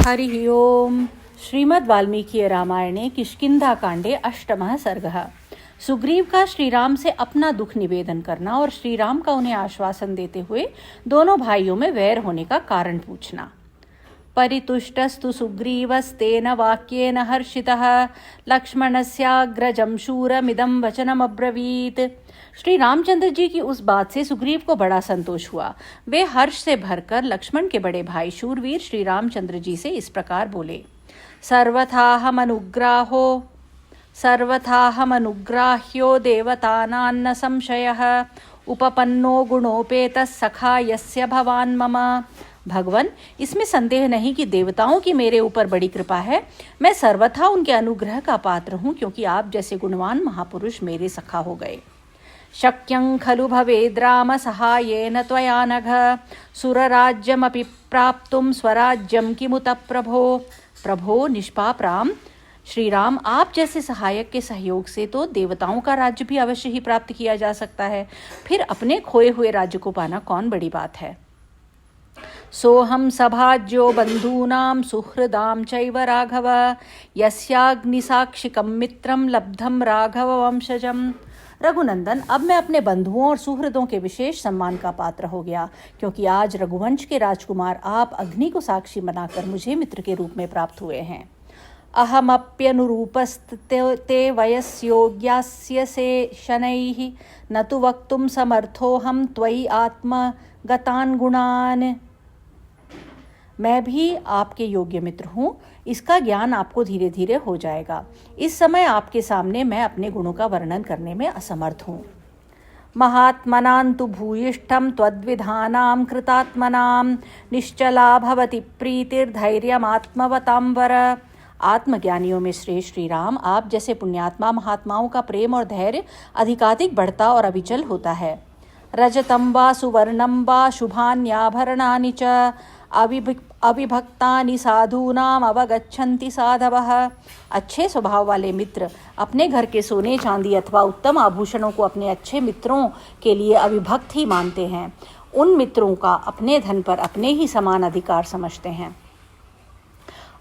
हरिः ओम्। श्रीमद् वाल्मीकि रामायणे किष्किंधाकांडे अष्टमः सर्गः। सुग्रीव का श्रीराम से अपना दुख निवेदन करना और श्रीराम का उन्हें आश्वासन देते हुए दोनों भाइयों में वैर होने का कारण पूछना। परितुष्टस्तु सुग्रीवस्तेन वाक्येन हर्षितः लक्ष्मणस्याग्रजं शूरमिदं वचनमब्रवीत्। श्री रामचंद्र जी की उस बात से सुग्रीव को बड़ा संतोष हुआ। वे हर्ष से भरकर लक्ष्मण के बड़े भाई शूरवीर श्री रामचंद्र जी से इस प्रकार बोले। सर्वथाहमनुग्राह्यो देवतानान्न संशयः उपपन्नो गुणोपेतः सखा यस्य भवान् मम। भगवन, इसमें संदेह नहीं कि देवताओं की मेरे ऊपर बड़ी कृपा है। मैं सर्वथा उनके अनुग्रह का पात्र हूँ, क्योंकि आप जैसे गुणवान महापुरुष मेरे सखा हो गए। शक्यं खलु भवेद्राम सहायेन त्वया नघ सुरराज्यमपि प्राप्तुं स्वराज्यं किमुत प्रभो। प्रभो निष्पाप राम, श्री राम, आप जैसे सहायक के सहयोग से तो देवताओं का राज्य भी अवश्य ही प्राप्त किया जा सकता है। फिर अपने खोए हुए राज्य को पाना कौन बड़ी बात है। सोहम सभाज्यो बंधूनां सुहृदां चैव राघव यस्याग्निसाक्षिकं मित्रं लब्धं राघव वंशजम्। रघुनंदन, अब मैं अपने बंधुओं और सुहृदों के विशेष सम्मान का पात्र हो गया, क्योंकि आज रघुवंश के राजकुमार आप अग्नि को साक्षी बनाकर मुझे मित्र के रूप में प्राप्त हुए हैं। अहमप्यनुरूपस्ते वयस्योग्यास्य से शनैः न तु वक्तुं समर्थोऽहं त्वयि आत्मगतान् गुणान्। मैं भी आपके योग्य मित्र हूँ, इसका ज्ञान आपको धीरे धीरे हो जाएगा। इस समय आपके सामने मैं अपने गुणों का वर्णन करने में असमर्थ हूँ। महात्मनां तु भूयिष्ठं त्वद्विधानां कृतात्मनां निश्चला भवति प्रीतिर्धैर्यमात्मवतां वर। आत्मज्ञानियों में श्रेष्ठ श्री राम, आप जैसे पुण्यात्मा महात्माओं का प्रेम और धैर्य अधिकाधिक बढ़ता और अविचल होता है। रजतं वा सुवर्णं वा शुभान्याभरणानि च अविभक्तानि साधूनाम अवगच्छन्ति साधवः। अच्छे स्वभाव वाले मित्र अपने घर के सोने चांदी अथवा उत्तम आभूषणों को अपने अच्छे मित्रों के लिए अविभक्त ही मानते हैं। उन मित्रों का अपने धन पर अपने ही समान अधिकार समझते हैं।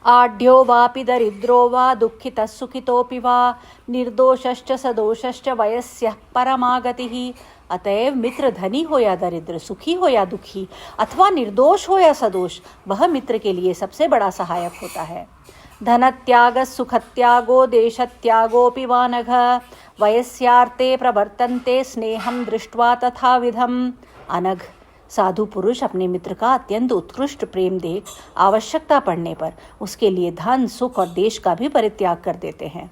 आढ्यो वापि दरिद्रो वा दुःखितः सुखितोऽपि वा निर्दोषश्च सदोषश्च वयस्यः परमागतिः। अतएव मित्र धनी हो या दरिद्र, सुखी हो या दुखी, अथवा निर्दोष हो या सदोष, वह मित्र के लिए सबसे बड़ा सहायक होता है। धनत्याग सुखत्यागो देशत्यागोऽपि वा नघ वयस्यार्ते प्रवर्तन्ते स्नेहं दृष्ट्वा तथा विधम्। अनघ, साधु पुरुष अपने मित्र का अत्यंत उत्कृष्ट प्रेम देख आवश्यकता पड़ने पर उसके लिए धन, सुख और देश का भी परित्याग कर देते हैं।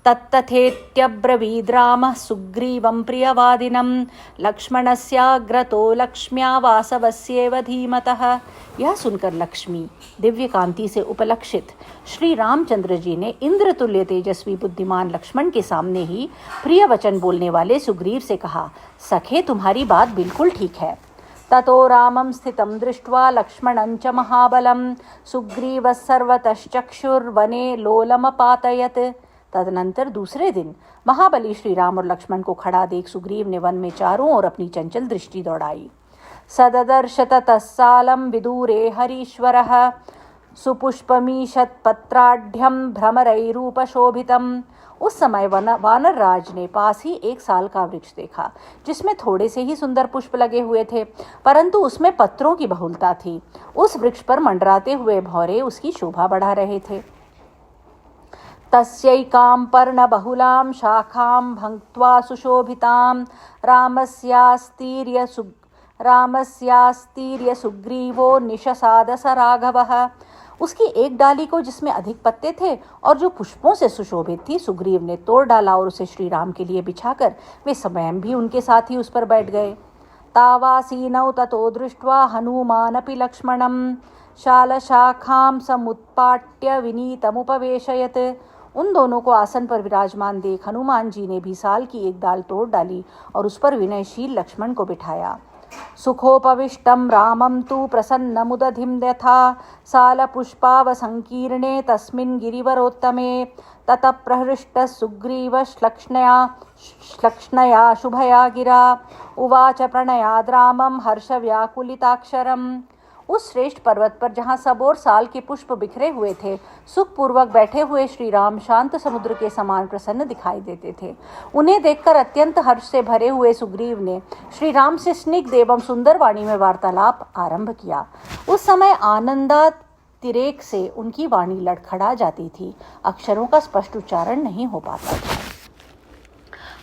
तत्तथेत्यब्रवीद् रामः सुग्रीवं प्रियवादिनं लक्ष्मणस्याग्रतो लक्ष्म्या वासवस्येव धीमतः। यह सुनकर लक्ष्मी दिव्य कांति से उपलक्षित श्री रामचंद्र जी ने इंद्रतुल्य तेजस्वी बुद्धिमान लक्ष्मण के सामने ही प्रिय वचन बोलने वाले सुग्रीव से कहा, सखे, तुम्हारी बात बिल्कुल ठीक है। ततो रामं स्थितं दृष्ट्वा लक्ष्मणं च महाबलं सुग्रीवः सर्वतश्चक्षुर्वने लोलमपातयत्। तदनंतर दूसरे दिन महाबली श्री राम और लक्ष्मण को खड़ा देख सुग्रीव ने वन में चारों ओर अपनी चंचल दृष्टि दौड़ाई। सददर्श ततः सालं विदूरे हरीश्वरः सुपुष्पमीशत्पत्राढ्यं भ्रमरैरूपशोभितम्। उस समय वानर राज ने पास ही एक साल का वृक्ष देखा, जिसमें थोड़े से ही सुंदर पुष्प लगे हुए थे, परंतु उसमें पत्रों की बहुलता थी। उस वृक्ष पर मंडराते हुए भौरे उसकी शोभा बढ़ा रहे थे। तस्यैकां पर्णबहुलां शाखां भङ्क्त्वा सुशोभितां रामस्यास्तीर्य सुग्रीवो निशसाद स राघवः। उसकी एक डाली को, जिसमें अधिक पत्ते थे और जो पुष्पों से सुशोभित थी, सुग्रीव ने तोड़ डाला और उसे श्री राम के लिए बिछाकर वे स्वयं भी उनके साथ ही उस पर बैठ गए। तावासीनौ ततो दृष्ट्वा हनुमानपि लक्ष्मणं शालशाखां समुत्पाट्य विनीतमुपवेशयत्। उन दोनों को आसन पर विराजमान देख हनुमान जी ने भी साल की एक डाल तोड़ डाली और उस पर विनयशील लक्ष्मण को बिठाया। सुखोपविष्टं रामं तु प्रसन्नमुदधिं यथा सालपुष्पावसंकीर्णे तस्मिन् गिरिवरोत्तमे ततः प्रहृष्टः सुग्रीवः श्लक्ष्णया शुभया गिरा उवाच प्रणयाद् रामं हर्षव्याकुलिताक्षरम्। उस श्रेष्ठ पर्वत पर जहाँ सब ओर साल के पुष्प बिखरे हुए थे, सुखपूर्वक बैठे हुए श्री राम शांत समुद्र के समान प्रसन्न दिखाई देते थे। उन्हें देखकर अत्यंत हर्ष से भरे हुए सुग्रीव ने श्री राम से स्निग्ध एवं सुंदर वाणी में वार्तालाप आरंभ किया। उस समय आनंदातिरेक से उनकी वाणी लड़खड़ा जाती थी, अक्षरों का स्पष्ट उच्चारण नहीं हो पाता था।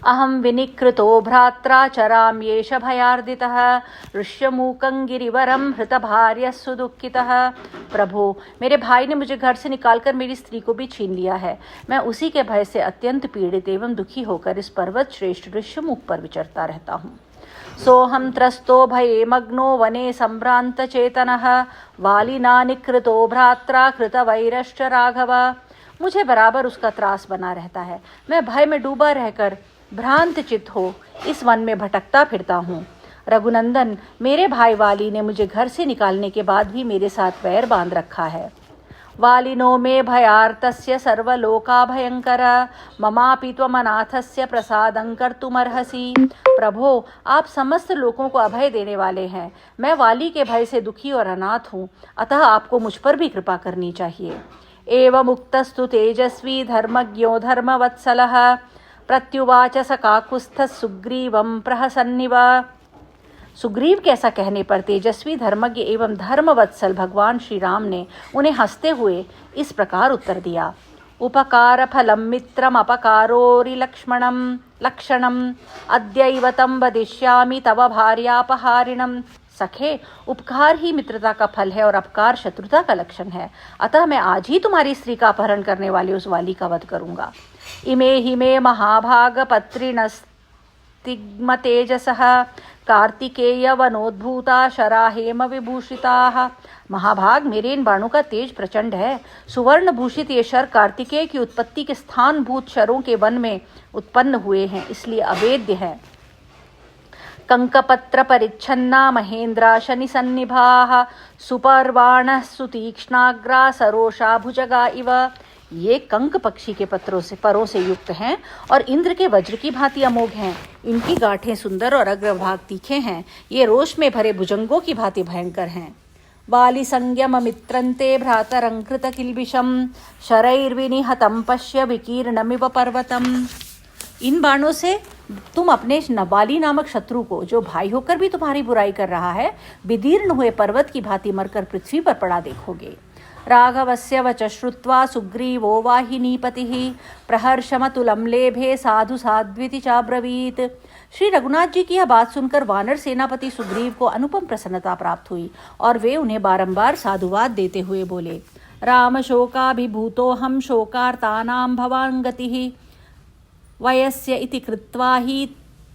अहम विनिकृतो भ्रात्रा चराम्येष भयार्दितः ऋष्यमूकं गिरिवरं हृतभार्यः सुदुःखितः। प्रभो, मेरे भाई ने मुझे घर से निकालकर मेरी स्त्री को भी छीन लिया है। मैं उसी के भय से अत्यंत पीड़ित एवं दुखी होकर इस पर्वत श्रेष्ठ ऋष्यमूक पर विचरता रहता हूँ। सोहम त्रस्तो भये मग्नो वने संभ्रांत चेतनः वालिना निकृतो भ्रात्रा कृतवैरश्च राघव। मुझे बराबर उसका त्रास बना रहता है। मैं भय में डूबा रहकर भ्रांत चित्त हो इस वन में भटकता फिरता हूँ। रघुनंदन, मेरे भाई वाली ने मुझे घर से निकालने के बाद भी मेरे साथ वैर बांध रखा है। वालिनो मे भयार्तस्य सर्वलोका भयंकर ममापि त्वमनाथस्य प्रसादं कर्तुमर्हसि। प्रभो, आप समस्त लोगों को अभय देने वाले हैं। मैं वाली के भय से दुखी और अनाथ हूँ, अतः आपको मुझ पर भी कृपा करनी चाहिए। एवं उक्तस्तु तेजस्वी धर्मज्ञो धर्मवत्सलः प्रत्युवाच स काकुत्स्थः सुग्रीवं प्रहसन्निव। सुग्रीव के ऐसा कहने पर तेजस्वी धर्मज्ञ एवं धर्मवत्सल भगवान श्री राम ने उन्हें हंसते हुए इस प्रकार उत्तर दिया। उपकार फलम मित्रम अपकारोरि लक्षणम अद्यैव तं वदिष्यामि तव भार्यापहारिणम। सखे, उपकार ही मित्रता का फल है और अपकार शत्रुता का लक्षण है। अतः मैं आज ही तुम्हारी स्त्री का अपहरण करने वाले उस वाली का वध करूंगा। इमे हिमे महाभाग पत्रिणस्तिग्म तेजसः कार्तिकेय वनोद्भूता शरा हेम विभूषिताः। महाभाग, मेरे इन बाणों का तेज प्रचंड है। सुवर्ण भूषित ये शर कार्तिकेय की उत्पत्ति के स्थान भूत शरों के वन में उत्पन्न हुए हैं, इसलिए अवेद्य है। कंकपत्र परिच्छन्ना महेंद्रा शनि सन्निभाः सुपर्वाणः सुतीक्ष्णाग्रा सरोषा भुजगा इव। ये कंक पक्षी के परों से युक्त हैं और इंद्र के वज्र की भांति अमोघ हैं। इनकी गांठें सुंदर और अग्रभाग तीखे हैं। ये रोष में भरे भुजंगों की भांति भयंकर हैं। वाली संयम मित्रन्ते भ्रातरंकृत किल्बिषम शरैर्विनिहतं पश्य विकीर्णमिव पर्वतम। इन बाणों से तुम अपने नबाली नामक शत्रु को, जो भाई होकर भी तुम्हारी बुराई कर रहा है, विदीर्ण हुए पर्वत की भांति मरकर पृथ्वी पर पड़ा देखोगे। राघवस्य वच श्रुत्वा सुग्रीवो वाहिनीपतिः प्रहर्षमतुलं लेभे साधु साध्विति चाब्रवीत। श्री रघुनाथ जी की यह बात सुनकर वानर सेनापति सुग्रीव को अनुपम प्रसन्नता प्राप्त हुई और वे उन्हें बारंबार साधुवाद देते हुए बोले। राम शोकाभिभूतो हम शोकार्तानां भवान् गतिः वयस्य इति कृत्वा ही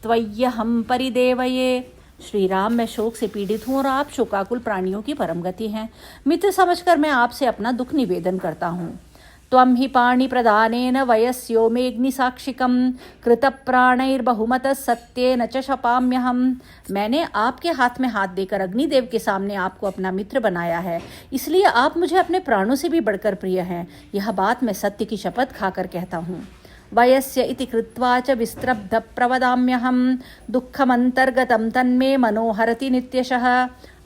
त्वय्यहं परिदेवये। श्री राम, मैं शोक से पीड़ित हूँ और आप शोकाकुल प्राणियों की परम गति हैं। मित्र समझकर मैं आपसे अपना दुख निवेदन करता हूँ। त्वं हि पाणि प्रदानेन वयस्यो मेऽग्निसाक्षिकं कृतप्राणैर्बहुमतः सत्येन च शपाम्यहम्। मैंने आपके हाथ में हाथ देकर अग्निदेव के सामने आपको अपना मित्र बनाया है, इसलिए आप मुझे अपने प्राणों से भी बढ़कर प्रिय हैं। यह बात मैं सत्य की शपथ खाकर कहता हूँ। वयस्य इति कृत्वा च विस्त्रब्ध प्रवदाम्यहं दुःखमन्तर्गतं तन्मे मनोहरति नित्यशः।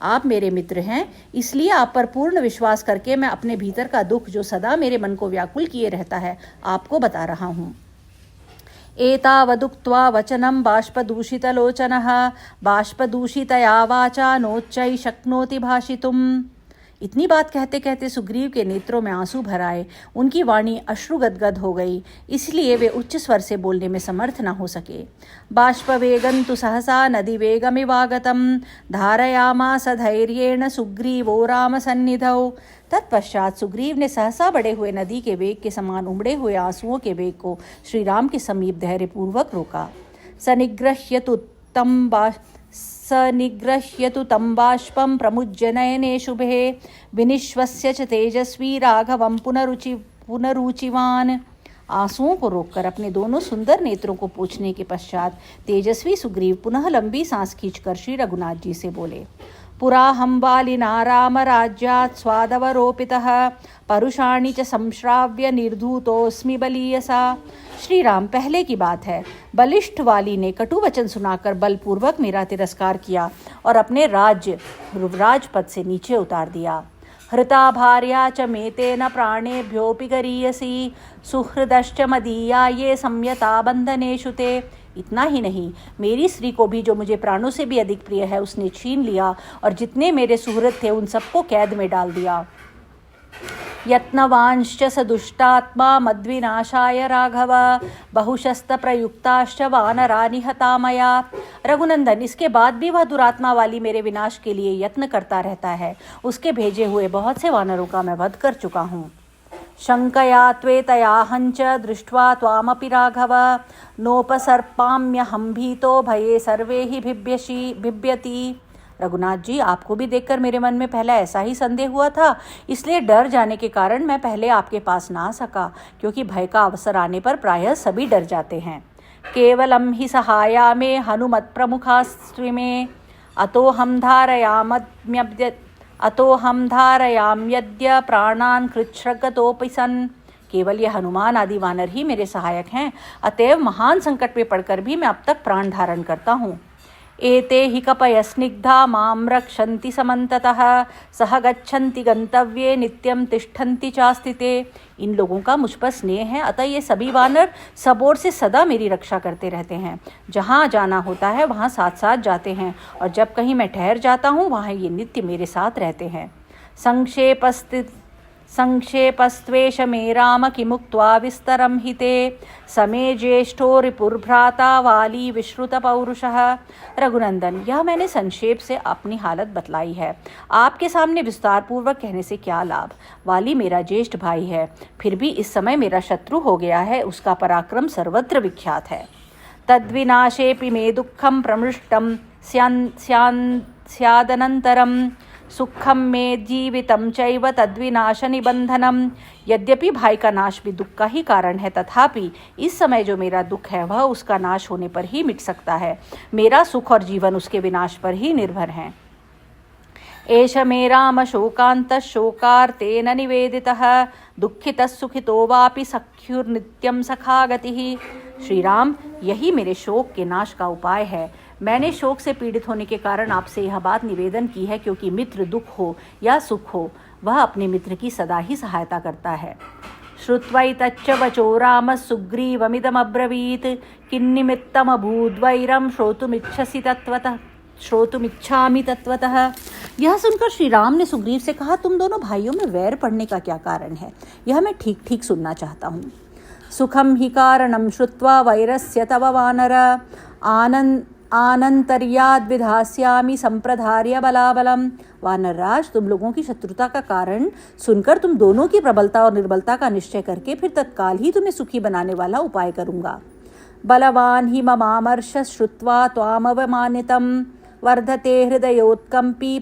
आप मेरे मित्र हैं, इसलिए आप पर पूर्ण विश्वास करके मैं अपने भीतर का दुख, जो सदा मेरे मन को व्याकुल किए रहता है, आपको बता रहा हूँ। एतावदुक्त्वा वचनं बाष्पदूषितलोचनः बाष्पदूषितया वाचा नोच्चै शक्नोति भाषितुम्। इतनी बात कहते कहते सुग्रीव के नेत्रों में आंसू भर आए। उनकी वाणी अश्रुगदगद हो गई, इसलिए वे उच्च स्वर से बोलने में समर्थ न हो सके। बाष्पवेगं तु सहसा नदीवेगमिवागतं धारयामास धैर्येण सुग्रीवो रामसन्निधौ। तत्पश्चात सुग्रीव ने सहसा बढ़े हुए नदी के वेग के समान उमड़े हुए आंसुओं के वेग को श्री राम के समीप धैर्यपूर्वक रोका। सनिग्रह्यतु तं बाष्पं प्रमुज्य नयने शुभे विनिश्वस्य च तेजस्वी राघवं पुनरुचिवान्। आंसुओं को रोककर अपने दोनों सुंदर नेत्रों को पोंछने के पश्चात तेजस्वी सुग्रीव पुनः लंबी सांस खींचकर श्री रघुनाथ जी से बोले। पुरा हम वालिना राम राज्यात् स्वादवरोपितः परुषाणि च संश्राव्य निर्धूतोऽस्मि बलीयसा। श्री राम, पहले की बात है, बलिष्ठ वाली ने कटु वचन सुनाकर बलपूर्वक मेरा तिरस्कार किया और अपने राजपद से नीचे उतार दिया। हृता भार्या च मेतेन प्राणेभ्योऽपि गरीयसी सुहृदश्च मदीया ये संयता बंधनेषु ते। इतना ही नहीं, मेरी स्त्री को भी, जो मुझे प्राणों से भी अधिक प्रिय है, उसने छीन लिया और जितने मेरे सुहृद थे उन सबको कैद में डाल दिया। यत्नवांश्च स दुष्टात्मा मद्विनाशाय राघव बहुशस्त प्रयुक्ताश्च वानरा निहता मया। रघुनंदन, इसके बाद भी वह दुरात्मा वाली मेरे विनाश के लिए यत्न करता रहता है। उसके भेजे हुए बहुत से वानरों का मैं वध कर चुका हूँ। शंकया त्वेतया हंच दृष्ट्वा त्वामपि राघव नोपसर्पाम्यहं भीतो भये सर्वे ही बिभ्यति। रघुनाथ जी, आपको भी देखकर मेरे मन में पहले ऐसा ही संदेह हुआ था, इसलिए डर जाने के कारण मैं पहले आपके पास ना आ सका, क्योंकि भय का अवसर आने पर प्रायः सभी डर जाते हैं। केवलम ही सहाया में हनुमत प्रमुखास्त्रि में अतोहम धारयाम्यद्य प्राणान कृच्छ्रगतोऽपि सन्। केवल ये हनुमान आदि वानर ही मेरे सहायक हैं, अतएव महान संकट में पड़कर भी मैं अब तक प्राण धारण करता हूँ। एते हि कपय स्निग्धा मां रक्षन्ति समन्ततः सह गच्छन्ति गंतव्ये नित्यं तिष्ठन्ति चास्तिते। इन लोगों का मुझ पर स्नेह है, अतः ये सभी वानर सब ओर से सदा मेरी रक्षा करते रहते हैं। जहाँ जाना होता है वहाँ साथ साथ जाते हैं, और जब कहीं मैं ठहर जाता हूँ वहाँ ये नित्य मेरे साथ रहते हैं। संक्षेपस्त्वेष मे राम किमुक्त्वा विस्तरं हिते समे ज्येष्ठो रिपुर्भ्राता वाली विश्रुत पौरुषः। रघुनंदन, यह मैंने संक्षेप से अपनी हालत बतलाई है। आपके सामने विस्तार पूर्वक कहने से क्या लाभ। वाली मेरा ज्येष्ठ भाई है, फिर भी इस समय मेरा शत्रु हो गया है। उसका पराक्रम सर्वत्र विख्यात है। तद्विनाशेऽपि मे दुःखं प्रमृष्टं स्यादनन्तरं सुखम में जीवितम चैव तद्विनाश निबंधनम। यद्यपि भाई का नाश भी दुख का ही कारण है, तथापि इस समय जो मेरा दुख है वह उसका नाश होने पर ही मिट सकता है। मेरा सुख और जीवन उसके विनाश पर ही निर्भर है। एष मे राम शोकांत शोकार्तेन निवेदितः दुःखितः सुखितो वापि सख्युर्नित्यं सखा गतिः। श्री राम, यही मेरे शोक के नाश का उपाय है। मैंने शोक से पीड़ित होने के कारण आपसे यह बात निवेदन की है, क्योंकि मित्र दुख हो या सुख हो वह अपने मित्र की सदा ही सहायता करता है। श्रुत्वैतच्च वचो राम सुग्रीवमिदमब्रवीत् किन्निमित्तमभूद्वैरं श्रोतुमिच्छामि तत्वतः। यह सुनकर श्री राम ने सुग्रीव से कहा, तुम दोनों भाइयों में वैर पड़ने का क्या कारण है, यह मैं ठीक ठीक सुनना चाहता हूँ। सुखम ही कारणम श्रुत्वा वैरस्य तव वानर आनंतर्याद विधास्यामि संप्रधार्य बलाबलम। वानरराज, तुम लोगों की शत्रुता का कारण सुनकर तुम दोनों की प्रबलता और निर्बलता का निश्चय करके फिर तत्काल ही तुम्हें सुखी बनाने वाला उपाय करूंगा। बलवान ही ममामर्ष श्रुत्वा त्वामवमानितं वर्धते हृदयोत्कंपी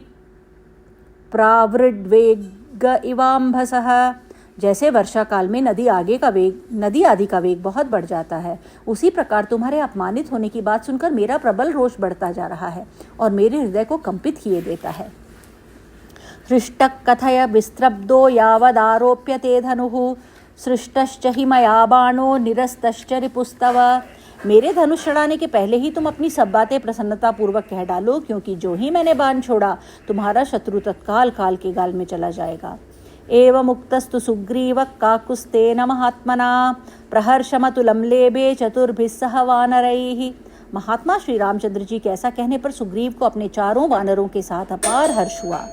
प्रावृड्वेग इवाम्भसः। जैसे वर्षा काल में नदी आदि का वेग बहुत बढ़ जाता है, उसी प्रकार तुम्हारे अपमानित होने की बात सुनकर मेरा प्रबल रोष बढ़ता जा रहा है और मेरे हृदय को कंपित किए देता है। हृष्टः कथय विस्त्रब्धो यावदारोप्यते धनुः सृष्टश्च हि मया बाणो निरस्तश्च रिपुस्तव। मेरे धनुष चढ़ाने के पहले ही तुम अपनी सब बातें प्रसन्नता पूर्वक कह डालो, क्योंकि जो ही मैंने बाण छोड़ा तुम्हारा शत्रु तत्काल काल के गाल में चला जाएगा। एवमुक्तस्तु सुग्रीवः काकुस्तेन महात्मना प्रहर्षमतुलं लेभे चतुर्भिः सह वानरैः। महात्मा श्री रामचंद्र जी के ऐसा कहने पर सुग्रीव को अपने चारों वानरों के साथ अपार हर्ष हुआ।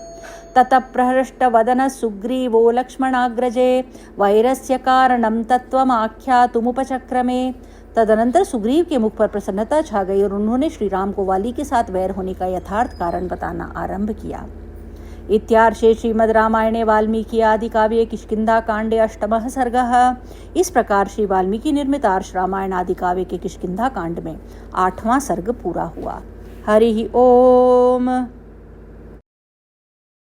ततः प्रहृष्टवदनः सुग्रीवो लक्ष्मणाग्रजे वैरस्य कारणं तत्त्वमाख्यातुमुपचक्रमे। तदनंतर सुग्रीव के मुख पर प्रसन्नता छा गई और उन्होंने श्री राम को वाली के साथ वैर होने का यथार्थ कारण बताना आरंभ किया। इत्यार्षे श्रीमद् रामायणे वाल्मीकि आदि काव्ये किष्किंधा कांडे अष्टमः सर्गः। इस प्रकार श्री वाल्मीकि निर्मित आर्ष रामायण आदि काव्य के किष्किंधा कांड में 8वां सर्ग पूरा हुआ। हरि ओम।